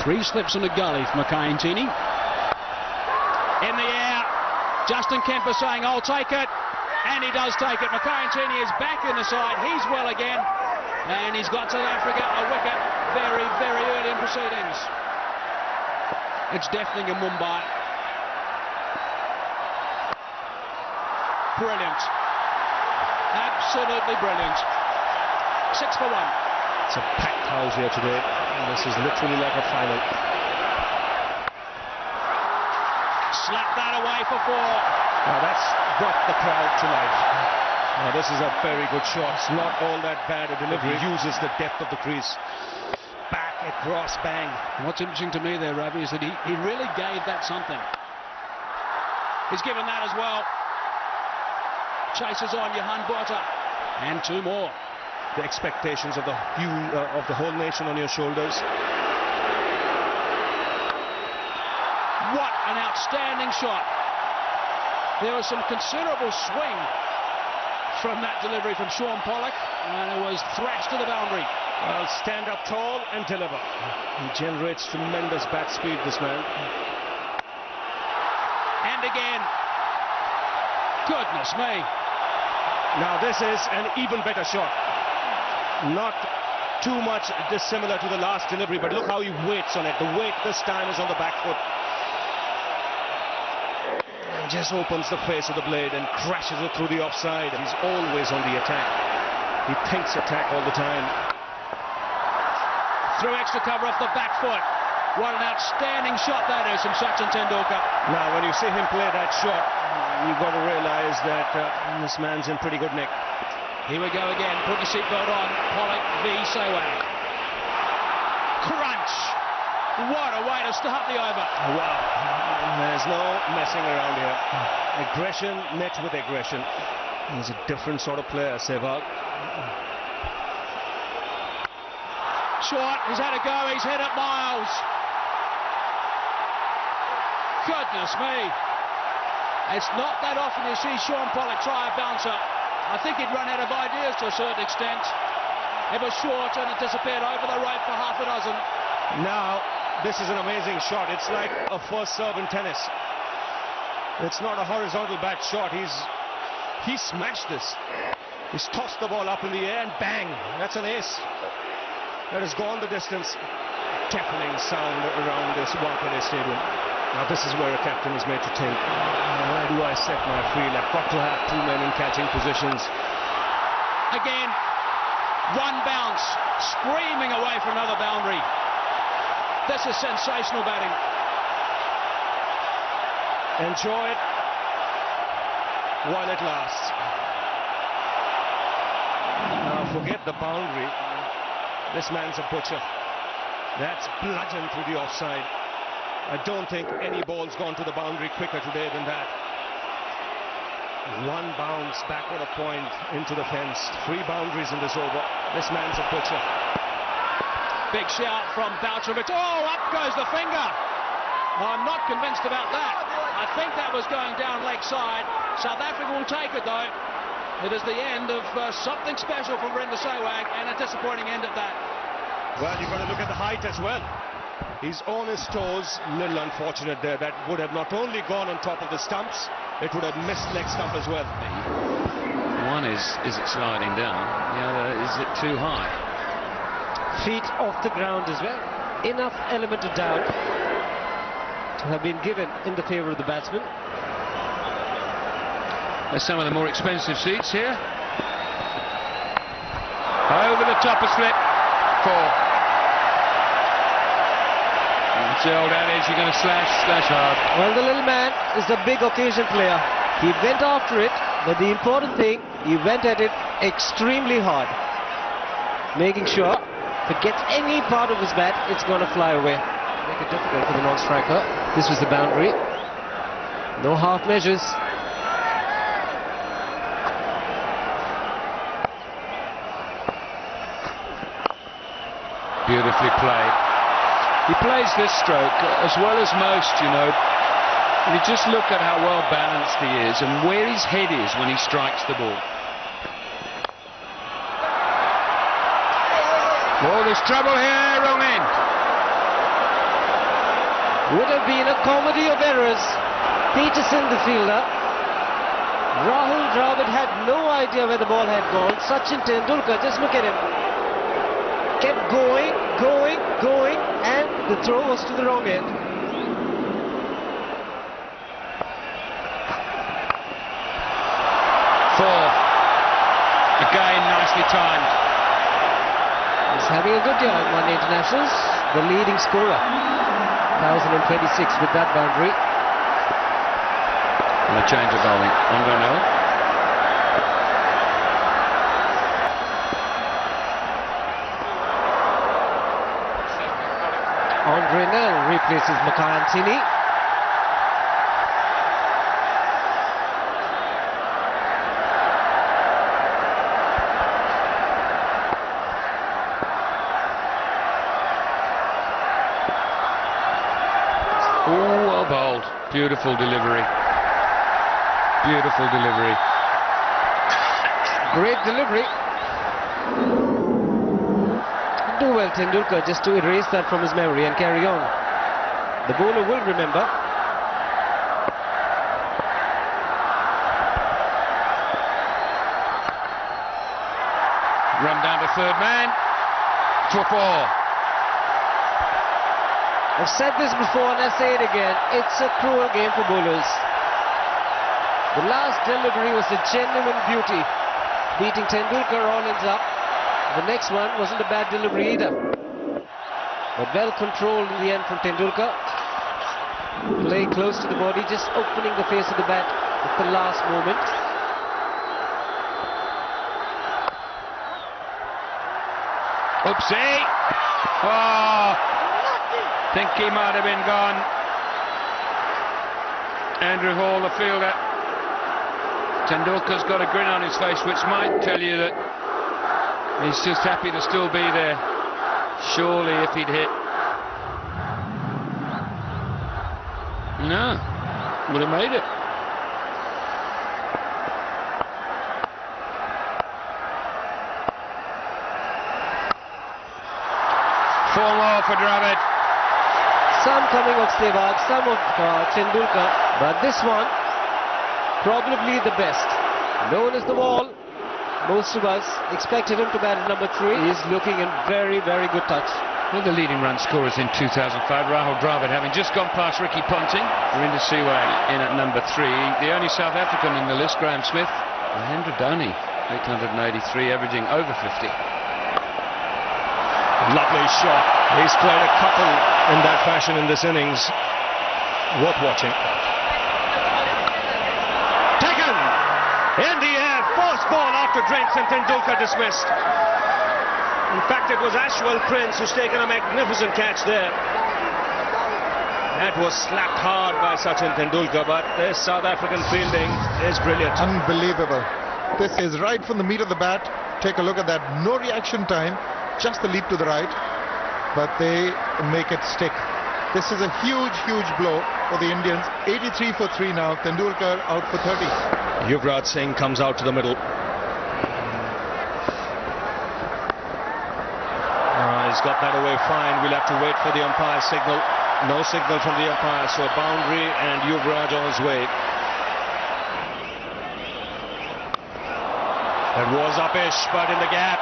3 slips in the gully for Mackay Ntini. In the air, Justin Kemper saying, I'll take it. And he does take it. Mackay Ntini is back in the side. He's well again. And he's got South Africa a wicket very, very early in proceedings. It's deafening in Mumbai. Brilliant. Absolutely brilliant. 6 for 1. It's a packed house here today. And this is literally like a final. Slap that away for 4. Now that's brought the crowd to life. Now this is a very good shot. It's not all that bad a delivery. He uses the depth of the crease. Back across, bang. What's interesting to me there, Ravi, is that he really gave that something. He's given that as well. Chases on Johan Botha. And 2 more. The expectations of the whole nation on your shoulders. What an outstanding shot. There was some considerable swing from that delivery from Shaun Pollock, and it was thrashed to the boundary. Well, stand up tall and deliver. He generates tremendous bat speed, this man. And again. Goodness me. Now this is an even better shot. Not too much dissimilar to the last delivery, but look how he waits on it. The weight this time is on the back foot. And just opens the face of the blade and crashes it through the offside. He's always on the attack. He thinks attack all the time. Through extra cover off the back foot. What an outstanding shot that is from Sachin Tendulkar. Now when you see him play that shot, you've got to realize that this man's in pretty good nick. Here we go again. Put your seatbelt on. Pollock v Sehwag. Crunch. What a way to start the over. Wow. There's no messing around here. Aggression met with aggression. He's a different sort of player, Sehwag. Short. He's had a go. He's hit it miles. Goodness me. It's not that often you see Shaun Pollock try a bouncer. I think he'd run out of ideas to a certain extent. It was short and it disappeared over the rope for half a dozen. Now, this is an amazing shot. It's like a first serve in tennis. It's not a horizontal bat shot. He smashed this. He's tossed the ball up in the air and bang, that's an ace. That has gone the distance. Deafening sound around this Wankhede Stadium. Now this is where a captain is made to think, where do I set my field? I've got to have 2 men in catching positions. Again, 1 bounce, screaming away from another boundary. This is sensational batting. Enjoy it while it lasts. Now forget the boundary. This man's a butcher. That's bludgeoned through the offside. I don't think any ball's gone to the boundary quicker today than that. 1 bounce backward a point into the fence. 3 boundaries in this over. This man's a butcher. Big shout from Boutrovic. Oh, up goes the finger. I'm not convinced about that. I think that was going down leg side. South Africa will take it though. It is the end of something special from Virender Sehwag, and a disappointing end at that. Well, you've got to look at the height as well. He's on his toes, little unfortunate there. That would have not only gone on top of the stumps, it would have missed leg stump as well. One is it sliding down? The other, is it too high? Feet off the ground as well. Enough element of doubt to have been given in the favour of the batsman. There's some of the more expensive seats here. Over the top of slip. 4. It's the old adage, you're going to slash hard. Well, the little man is a big occasion player. He went after it, but the important thing, he went at it extremely hard. Making sure, if it gets any part of his bat, it's going to fly away. Make it difficult for the non-striker. This was the boundary. No half measures. Beautifully played. He plays this stroke as well as most, you know. And you just look at how well balanced he is and where his head is when he strikes the ball. Oh, there's trouble here, wrong end. Would have been a comedy of errors. Peterson, the fielder. Rahul Dravid had no idea where the ball had gone. Sachin Tendulkar, just look at him. Kept going, and the throw was to the wrong end. Four. Again, nicely timed. He's having a good year in one internationals. The leading scorer. 1026 with that boundary. And a change of bowling. Andre Nel. Andre Nel replaces Mackay Antony. Oh, well bowled. Beautiful delivery. Beautiful delivery. Great delivery. Do well, Tendulkar, just to erase that from his memory and carry on. The bowler will remember. Run down to third man. To a four. I've said this before and I say it again. It's a cruel game for bowlers. The last delivery was a genuine beauty. Beating Tendulkar all ends up. The next one wasn't a bad delivery either. But well controlled in the end from Tendulkar. Play close to the body, just opening the face of the bat at the last moment. Oopsie! Oh! Think he might have been gone. Andrew Hall, the fielder. Tendulkar's got a grin on his face, which might tell you that he's just happy to still be there. Surely if he'd hit. No, would have made it. Four more for Dravid. Some coming off Sehwag, some of Tendulkar, but this one probably the best. Known as the wall, most of us expected him to bat at number 3. He's looking in very, very good touch. One of the leading run scorers in 2005, Rahul Dravid, having just gone past Ricky Ponting. Virender Sehwag in at number 3. The only South African in the list, Graham Smith. Mahendra Dhoni, 883, averaging over 50. Lovely shot. He's played a couple in that fashion in this innings. Worth watching. Taken! In the air, first ball after drinks, and Tendulkar dismissed. In fact, it was Ashwal Prince who's taken a magnificent catch there. That was slapped hard by Sachin Tendulkar, but this South African fielding is brilliant. Unbelievable. This is right from the meat of the bat. Take a look at that. No reaction time. Just the leap to the right. But they make it stick. This is a huge, huge blow for the Indians. 83 for 3 now. Tendulkar out for 30. Yuvraj Singh comes out to the middle. He's got that away fine. We'll have to wait for the umpire's signal. No signal from the umpire, so a boundary and Yuvraj on his way. That was uppish, but in the gap.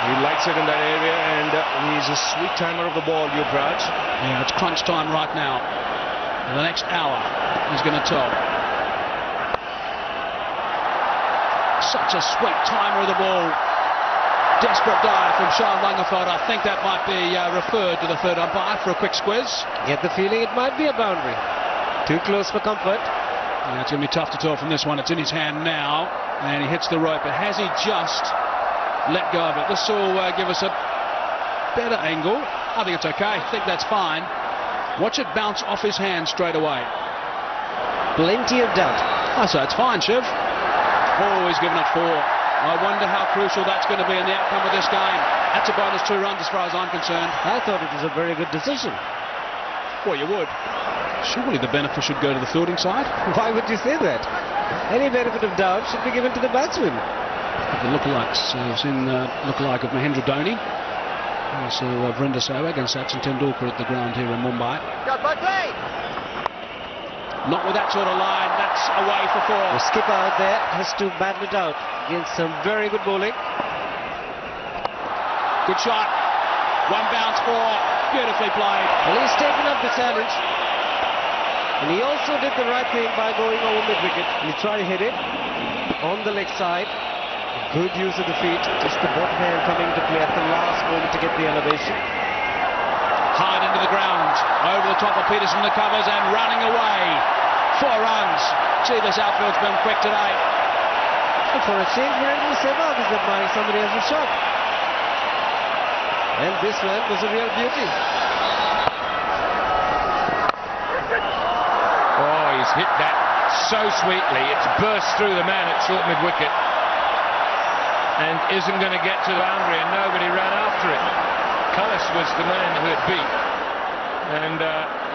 He likes it in that area, and he's a sweet timer of the ball, Yuvraj. Yeah, it's crunch time right now. In the next hour, he's going to tell. Such a sweet timer of the ball. Desperate dive from Sean Langefeld. I think that might be referred to the third umpire for a quick squiz. Get the feeling it might be a boundary. Too close for comfort. Yeah, it's going to be tough to tell from this one. It's in his hand now, and he hits the rope. But has he just let go of it? This will give us a better angle. I think it's okay. I think that's fine. Watch it bounce off his hand straight away. Plenty of doubt. I say it's fine, Shiv. Oh, he's given it 4. I wonder how crucial that's going to be in the outcome of this game. That's a bonus 2 runs as far as I'm concerned. I thought it was a very good decision. Well, you would. Surely the benefit should go to the fielding side. Why would you say that? Any benefit of doubt should be given to the batsman. The lookalikes, seen lookalike of Mahendra Dhoni. So Vrinder Sehwag and Sachin Tendulkar at the ground here in Mumbai. Not with that sort of line, that's away for 4. The skipper out there has to battle it out against some very good bowling. Good shot. 1 bounce 4. Beautifully played. Well, he's taken up the challenge. And he also did the right thing by going over mid-wicket. He tried to hit it on the leg side. Good use of the feet. Just the bottom hand coming into play at the last moment to get the elevation. Hard into the ground. Over the top of Peterson, the covers, and running away. 4 runs. Gee, this outfield's been quick today. And for a change, Virendra Sehwag is admiring somebody else's shot. And this one was a real beauty. Oh, he's hit that so sweetly. It's burst through the man at short mid-wicket and isn't going to get to the boundary, and nobody ran after it. Cullis was the man who had beat, and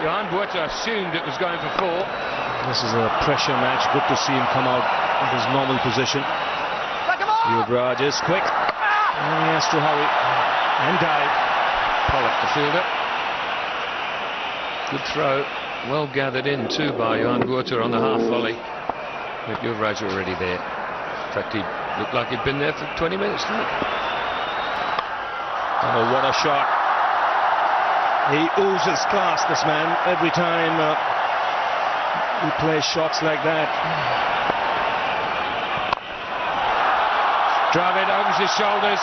Johan Botha assumed it was going for 4. This is a pressure match. Good to see him come out in his normal position. Yuvraj is quick, and he has to hurry and dive. Pollock, the fielder. Good throw. Well gathered in too by Johan Botha on the half volley. But Yuvraj already there. In fact, he looked like he'd been there for 20 minutes, didn't he? Oh, what a shot. He oozes class, this man, every time he plays shots like that. Dravid opens his shoulders.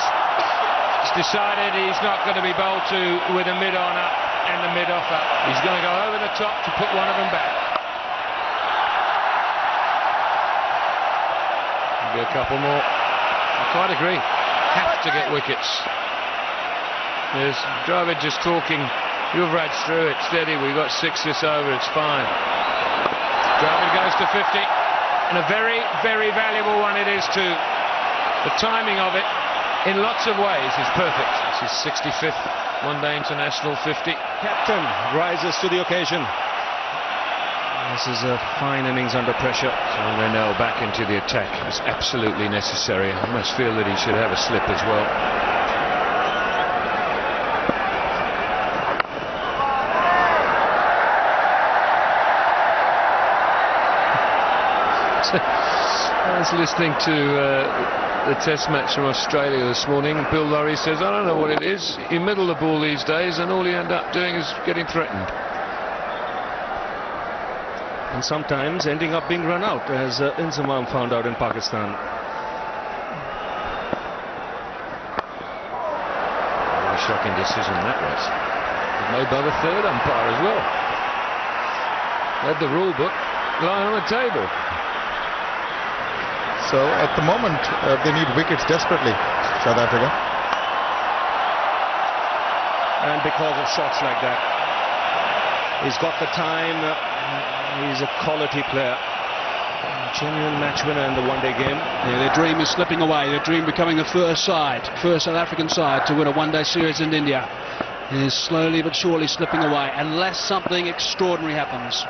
He's decided he's not going to be bowled to with a mid-on up and the mid-off up. He's going to go over the top to put one of them back. Maybe a couple more. I quite agree. Have to get wickets. There's Dravid just talking. Yuvraj through it, steady. We've got 6 this over, it's fine. Dravid goes to 50, and a very, very valuable one it is too. The timing of it, in lots of ways, is perfect. This is 65th one-day international 50. Captain rises to the occasion. This is a fine innings under pressure. So Renell back into the attack. It's absolutely necessary. I must feel that he should have a slip as well. I was listening to the test match from Australia this morning. Bill Lawry says, I don't know what it is. You middle the ball these days and all you end up doing is getting threatened. And sometimes ending up being run out, as Inzamam found out in Pakistan. Very shocking decision that was. Made by the 3rd umpire as well. Had the rule book lying on the table. So at the moment they need wickets desperately, South Africa. And because of shots like that, he's got the time. He's a quality player. Genuine match winner in the one-day game. Yeah, their dream is slipping away. Their dream becoming the first South African side to win a one-day series in India. It is slowly but surely slipping away unless something extraordinary happens.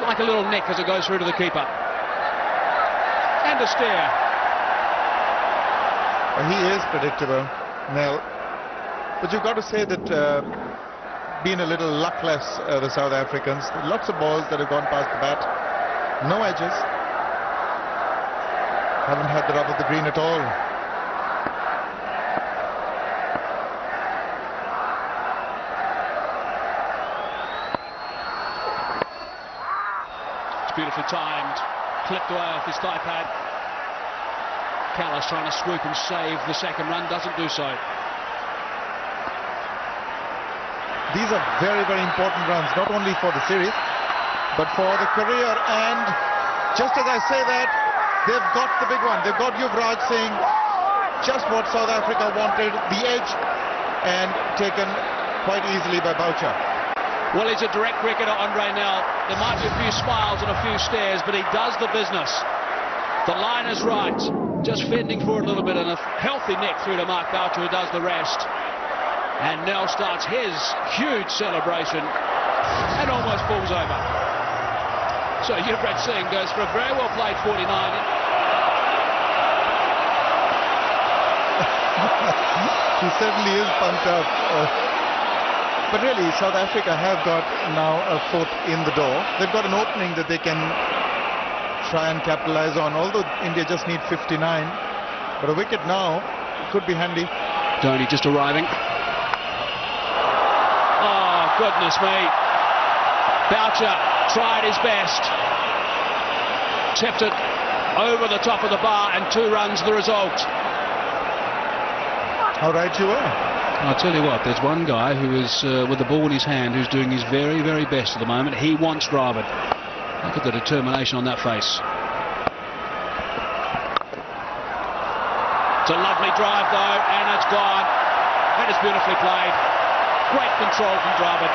Like a little nick as it goes through to the keeper. And a steer. He is predictable, Nell. But you've got to say that been a little luckless, the South Africans. Lots of balls that have gone past the bat. No edges. Haven't had the rub of the green at all. It's beautifully timed. Clipped away off his thigh pad. Cullis trying to swoop and save the second run. Doesn't do so. These are very, very important runs, not only for the series, but for the career. And just as I say that, they've got the big one. They've got Yuvraj saying just what South Africa wanted, the edge, and taken quite easily by Boucher. Well, he's a direct cricketer, Andre Nell. There might be a few smiles and a few stares, but he does the business. The line is right. Just fending for it a little bit, and a healthy nick through to Mark Boucher, who does the rest. And Nell starts his huge celebration and almost falls over. So Yuvraj Singh goes for a very well played 49. He certainly is pumped up. But really, South Africa have got now a foot in the door. They've got an opening that they can try and capitalize on, although India just need 59. But a wicket now could be handy. Dhoni just arriving. Oh, goodness me. Boucher tried his best. Tipped it over the top of the bar, and 2 runs the result. How right you are. I'll tell you what, there's one guy who is with the ball in his hand who's doing his very, very best at the moment. He wants Dravid. Look at the determination on that face. It's a lovely drive though, and it's gone. That is beautifully played. Great control from Dravid.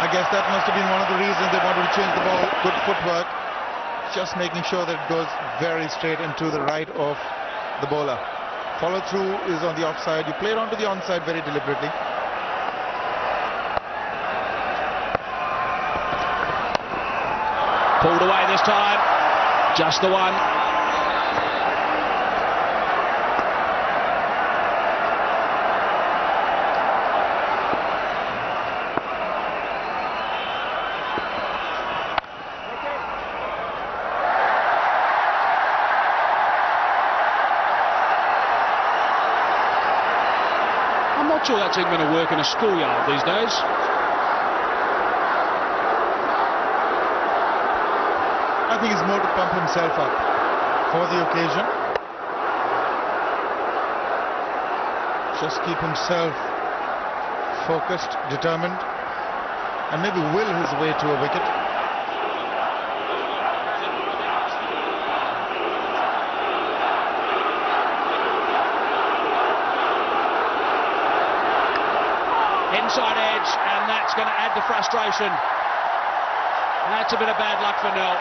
I guess that must have been one of the reasons they wanted to change the ball. Good footwork. Just making sure that it goes very straight into the right of the bowler. Follow through is on the offside. You play it onto the onside very deliberately. Pulled away this time. Just the one. I'm not sure that's even going to work in a schoolyard these days. I think it's more to pump himself up for the occasion. Just keep himself focused, determined, and maybe will his way to a wicket. Inside edge, and that's going to add to frustration. That's a bit of bad luck for Nel.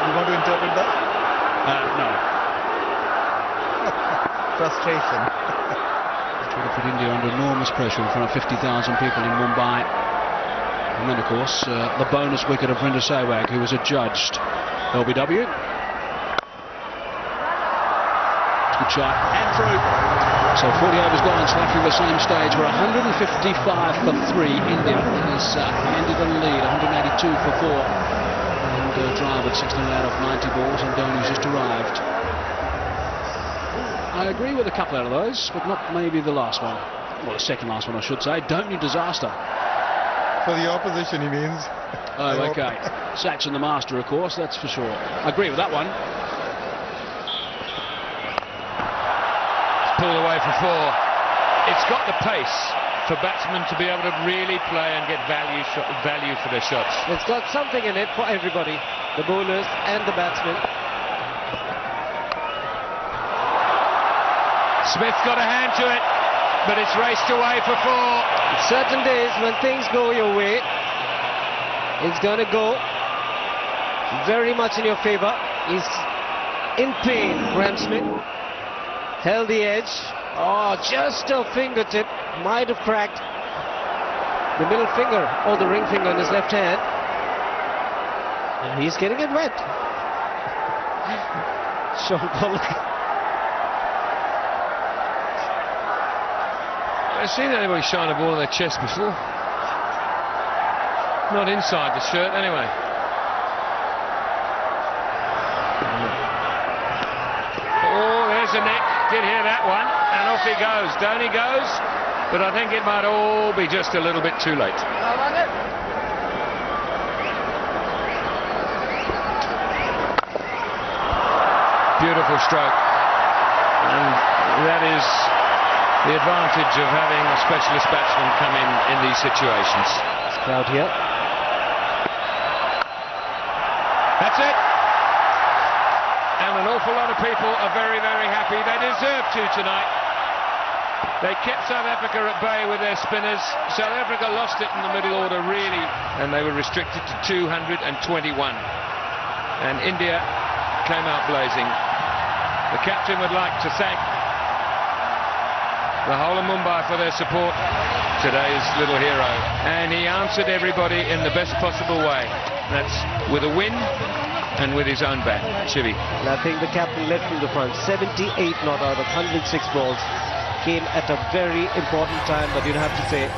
You want to interpret that? No. Frustration. Trying to put India under enormous pressure in front of 50,000 people in Mumbai. And then, of course, the bonus wicket of Vrinder Sehwag, who was adjudged LBW. Good shot, and through. So 40 overs gone, South Africa the same stage. We're 155 for 3. India has handed a lead, 182 for 4. And drive at 16 out of 90 balls, and Dhoni's just arrived. I agree with a couple out of those, but not maybe the last one. Well, the second last one, I should say. Don't need disaster. For the opposition, he means. Oh, okay. Sachin the master, of course, that's for sure. I agree with that one. Pulled away for 4. It's got the pace for batsmen to be able to really play and get value for their shots. It's got something in it for everybody, the bowlers and the batsmen. Smith got a hand to it, but it's raced away for 4. Certain days when things go your way, it's going to go very much in your favor. He's in pain, Graeme Smith. Held the edge. Oh, just a fingertip. Might have cracked the middle finger or the ring finger in his left hand. And he's getting it wet. Sean Pollock. I've seen anybody shine a ball on their chest before. Not inside the shirt, anyway. Oh, there's a neck. Did hear that one. And off he goes. Dhoni goes. But I think it might all be just a little bit too late. Beautiful stroke. And that is the advantage of having a specialist batsman come in these situations. This crowd here. That's it. And an awful lot of people are very, very happy. They deserve to tonight. They kept South Africa at bay with their spinners. South Africa lost it in the middle order, really, and they were restricted to 221. And India came out blazing. The captain would like to thank the whole of Mumbai for their support. Today's little hero. And he answered everybody in the best possible way. That's with a win and with his own bat. Shivi. And I think the captain led from the front. 78 not out of 106 balls. Came at a very important time, but you'd have to say